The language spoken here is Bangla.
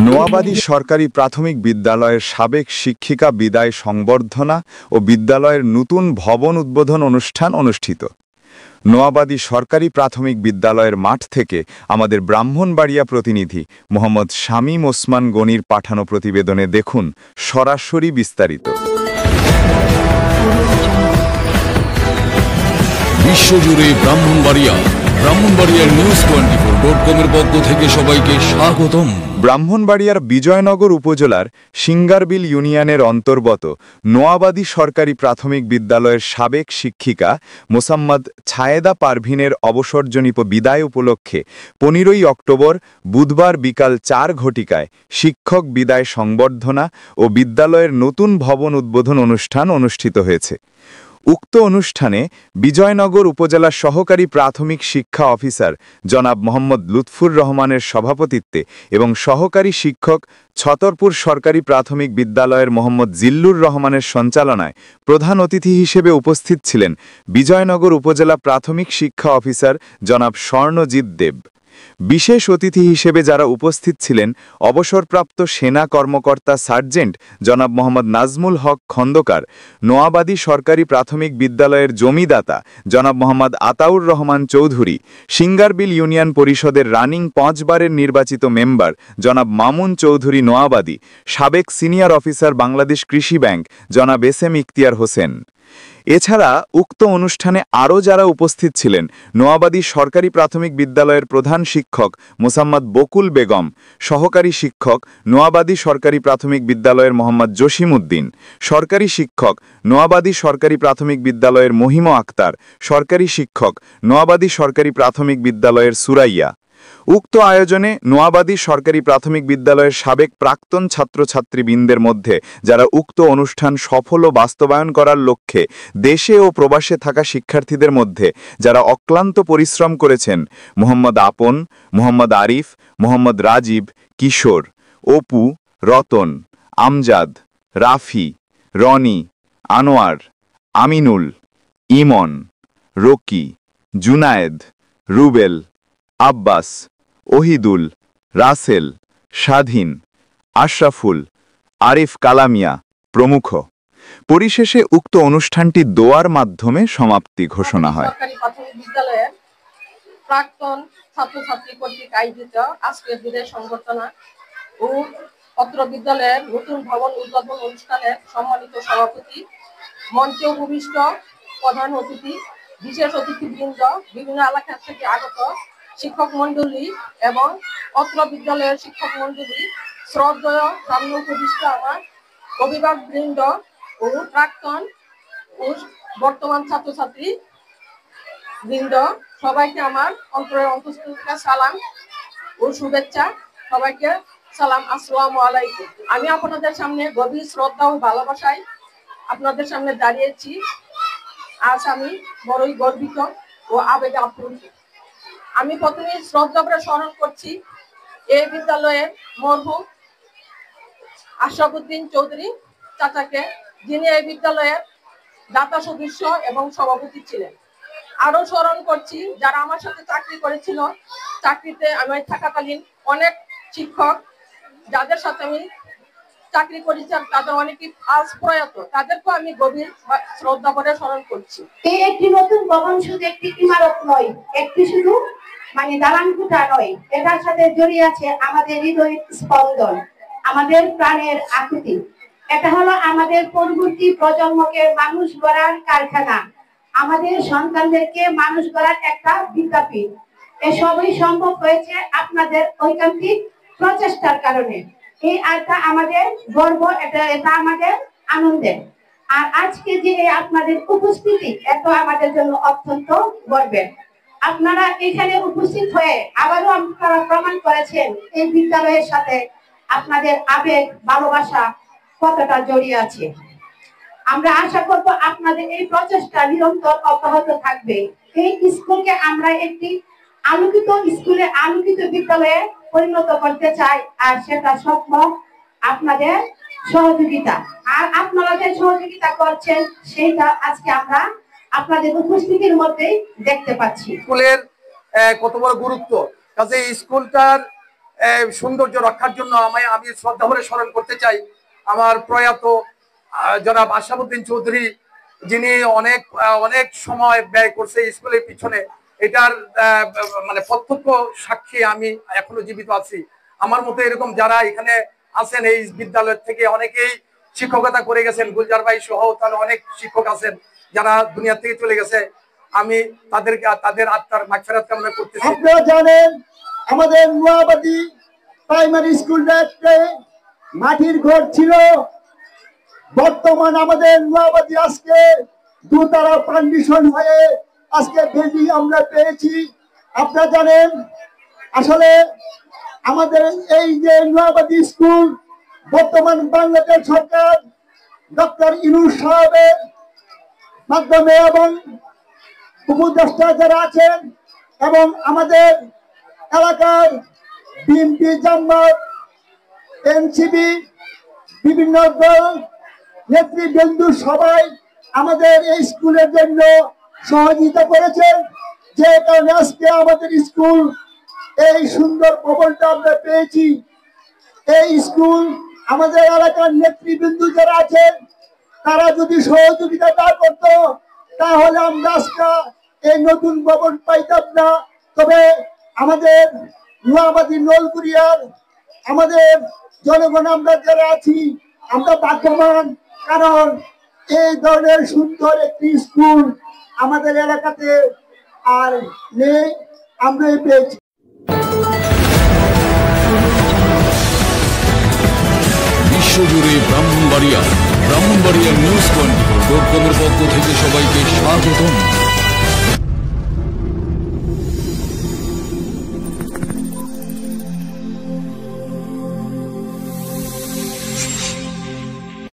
নোয়াবাদী সরকারি প্রাথমিক বিদ্যালয়ের সাবেক শিক্ষিকা বিদায় সংবর্ধনা ও বিদ্যালয়ের নতুন ভবন উদ্বোধন অনুষ্ঠান অনুষ্ঠিত। নোয়াবাদী সরকারি প্রাথমিক বিদ্যালয়ের মাঠ থেকে আমাদের ব্রাহ্মণবাড়িয়া প্রতিনিধি মোহাম্মদ শামীম ওসমান গনির পাঠানো প্রতিবেদনে দেখুন সরাসরি বিস্তারিত। বিশ্বজুড়ে ব্রাহ্মণবাড়িয়ার news24.com-এর পক্ষ থেকে সবাইকে স্বাগতম। ব্রাহ্মণবাড়িয়ার বিজয়নগর উপজেলার সিঙ্গারবিল ইউনিয়নের অন্তর্গত নোয়াবাদী সরকারি প্রাথমিক বিদ্যালয়ের সাবেক শিক্ষিকা মোসাম্মদ ছায়েদা পারভিনের অবসরজনিত বিদায় উপলক্ষে 15ই অক্টোবর বুধবার বিকাল 4 ঘটিকায় শিক্ষক বিদায় সংবর্ধনা ও বিদ্যালয়ের নতুন ভবন উদ্বোধন অনুষ্ঠান অনুষ্ঠিত হয়েছে। উক্ত অনুষ্ঠানে বিজয়নগর উপজেলা সহকারী প্রাথমিক শিক্ষা অফিসার জনাব মোহাম্মদ লুৎফুর রহমানের সভাপতিত্বে এবং সহকারী শিক্ষক ছতরপুর সরকারি প্রাথমিক বিদ্যালয়ের মোহাম্মদ জিল্লুর রহমানের সঞ্চালনায় প্রধান অতিথি হিসেবে উপস্থিত ছিলেন বিজয়নগর উপজেলা প্রাথমিক শিক্ষা অফিসার জনাব স্বর্ণজিৎ দেব। বিশেষ অতিথি হিসেবে যারা উপস্থিত ছিলেন অবসরপ্রাপ্ত সেনা কর্মকর্তা সার্জেন্ট জনাব মোহাম্মদ নাজমুল হক খন্দকার, নোয়াবাদী সরকারি প্রাথমিক বিদ্যালয়ের জমিদাতা জনাব মোহাম্মদ আতাউর রহমান চৌধুরী, সিঙ্গারবিল ইউনিয়ন পরিষদের রানিং 5 বারের নির্বাচিত মেম্বার জনাব মামুন চৌধুরী নোয়াবাদী, সাবেক সিনিয়র অফিসার বাংলাদেশ কৃষি ব্যাংক জনাব এস.এম. ইখতিয়ার হোসেন। এছাড়া উক্ত অনুষ্ঠানে আরও যারা উপস্থিত ছিলেন নোয়াবাদী সরকারি প্রাথমিক বিদ্যালয়ের প্রধান শিক্ষক মোসাম্মদ বকুল বেগম, সহকারী শিক্ষক নোয়াবাদী সরকারি প্রাথমিক বিদ্যালয়ের মোহাম্মদ জসিম উদ্দিন, সরকারি শিক্ষক নোয়াবাদী সরকারি প্রাথমিক বিদ্যালয়ের মহিম আক্তার, সরকারি শিক্ষক নোয়াবাদী সরকারি প্রাথমিক বিদ্যালয়ের সুরাইয়া। উক্ত আয়োজনে নোয়াবাদী সরকারি প্রাথমিক বিদ্যালয়ের সাবেক প্রাক্তন ছাত্রছাত্রীবৃন্দের মধ্যে যারা উক্ত অনুষ্ঠান সফল ও বাস্তবায়ন করার লক্ষ্যে দেশে ও প্রবাসে থাকা শিক্ষার্থীদের মধ্যে যারা অক্লান্ত পরিশ্রম করেছেন মোহাম্মদ আপন, মোহাম্মদ আরিফ, মোহাম্মদ রাজীব, কিশোর, অপু, রতন, আমজাদ, রাফি, রনি, আনোয়ার, আমিনুল, ইমন, রকি, জুনায়েদ, রুবেল, আব্বাস, ওহিদুল, রাসেল, স্বাধীন, আশরাফুল, আরিফ কালামিয়া প্রমুখ। পরিশেষে উক্ত অনুষ্ঠানটি দোয়ার মাধ্যমে সমাপ্তি ঘোষণা হয়। প্রাক্তন ছাত্রছাত্রী কর্তৃক আয়োজিত আজকের বিদায় সংবর্ধনা ও অত্র বিদ্যালয়ের নতুন ভবন উদ্বোধন অনুষ্ঠানের সম্মানিত সভাপতি, মঞ্চে উপবিষ্ট প্রধান অতিথি, বিশেষ অতিথিবৃন্দ, বিভিন্ন এলাকা থেকে আগত শিক্ষক মন্ডলী এবং অত্র বিদ্যালয়ের শিক্ষক মন্ডলী, শ্রদ্ধেয় সামনে উপবিষ্ট আমার অভিভাবকবৃন্দ ও প্রাক্তন ও বর্তমান ছাত্রছাত্রী বৃন্দ, সবাইকে আমার অন্তরের অন্তঃস্থল থেকে সালাম ও শুভেচ্ছা। সবাইকে সালাম, আসসালামু আলাইকুম। আমি আপনাদের সামনে গভীর শ্রদ্ধা ও ভালোবাসায় আপনাদের সামনে দাঁড়িয়েছি। আজ আমি বড়ই গর্বিত ও আবেগে আপ্লুত। আমি প্রথমে শ্রদ্ধা করে স্মরণ করছি এই বিদ্যালয়ের মরহুম আশরাফুদ্দিন চৌধুরী চাচাকে, যিনি এই বিদ্যালয়ের দাতা সদস্য এবং সভাপতি ছিলেন। আরো স্মরণ করছি যারা আমার সাথে চাকরি করেছিল, চাকরিতে আমি থাকাকালীন অনেক শিক্ষক যাদের সাথে আমি চাকরি করেছি, তাদের অনেকেই আজ প্রয়াত, তাদেরকেও আমি গভীর শ্রদ্ধা করে স্মরণ করছি। এই একটি নতুন ভবন শুধু একটি ইমারত নয়, একটি শুধু দালান কোঠা নয়, এটার সাথে জড়িয়ে আছে আমাদের হৃদয় স্পন্দন, আমাদের প্রাণের আকুতি। এটা হলো আমাদের পরবর্তী প্রজন্মকে মানুষ গড়ার কারখানা, আমাদের সন্তানদেরকে মানুষ গড়ার একটা বিদ্যাপীঠ। এসবই সম্ভব হয়েছে আপনাদের ঐকান্তিক প্রচেষ্টার কারণে। এই আয়টা আমাদের গর্ব, এটা আমাদের আনন্দের। আর আজকে যে আপনাদের উপস্থিতি, এটা আমাদের জন্য অত্যন্ত গর্বের। আপনারা এখানে উপস্থিত হয়ে আবারও আপনারা প্রমাণ করেছেন এই বিদ্যালয়ের সাথে আপনাদের আবেগ ভালোবাসা কতটা জড়িয়ে আছে। আমরা আশা করব আপনাদের এই প্রচেষ্টা নিরন্তর অব্যাহত থাকবে। এই স্কুলকে আমরা একটি আলোকিত স্কুলে, আলোকিত বিদ্যালয়ে পরিণত করতে চাই, আর সেটা সম্ভব আপনাদের সহযোগিতা। আর আপনারা যে সহযোগিতা করছেন সেইটা আজকে আমরা আপনাদের উপস্থিতির মধ্যে দেখতে পাচ্ছি। স্কুলের কত বড় গুরুত্ব। কাজে এই স্কুলটার সৌন্দর্য রক্ষার জন্য আমি শ্রদ্ধা ভরে স্মরণ করতে চাই আমার প্রয়াত জনাব আশরাফুদ্দিন চৌধুরী, যিনি অনেক সময় ব্যয় করছে স্কুলের পিছনে। এটার মানে প্রত্যক্ষ সাক্ষী আমি এখনো জীবিত আছি। আমার মতো এরকম যারা এখানে আছেন এই বিদ্যালয় থেকে অনেকেই শিক্ষকতা করে গেছেন, গুলজার ভাই সহ তাহলে অনেক শিক্ষক আছেন যারা দুনিয়া থেকে চলে গেছে। আমি তাদের আত্মার মাগফিরাত কামনা করতেছি। আপনারা জানেন আমাদের নোয়াবাদী প্রাইমারি স্কুলটাতে মাটির ঘর ছিল, বর্তমান আমাদের নোয়াবাদী আজকে দুতলা ফাউন্ডেশন হয়ে আজকে বিল্ডিং আমরা পেয়েছি। আপনারা জানেন আসলে আমাদের এই যে নোয়াবাদী স্কুল বর্তমান বাংলাদেশ সরকার ডক্টর ইউনূস সাহেবের মাধ্যমে এবং উপদেষ্টা যারা আছেন এবং আমাদের এলাকার বিএনপি, জামাত, এনসিপি বিভিন্ন দল নেতৃবৃন্দ সবাই আমাদের এই স্কুলের জন্য সহযোগিতা করেছেন, যে কারণে আজকে আমাদের স্কুল এই সুন্দর ভবনটা আমরা পেয়েছি। এই স্কুল আমাদের এলাকার নেতৃবৃন্দ যারা আছেন তারা যদি সহযোগিতা না করত তাহলে আমরা আজকে এই নতুন ভবন পাইতাম না। তবে আমাদের নোয়াবাদী নলকুড়িয়ার আমাদের জনগণ আমরা যারা আছি আমরা ভাগ্যবান, কারণ এই ধরনের সুন্দর একটি স্কুল আমাদের এলাকাতে আর নেই, আমরা পেয়েছি। বিশ্বজুড়ে ব্রাহ্মণবাড়িয়া নিউজ 24.com-এর পক্ষ থেকে সবাইকে স্বাগতম।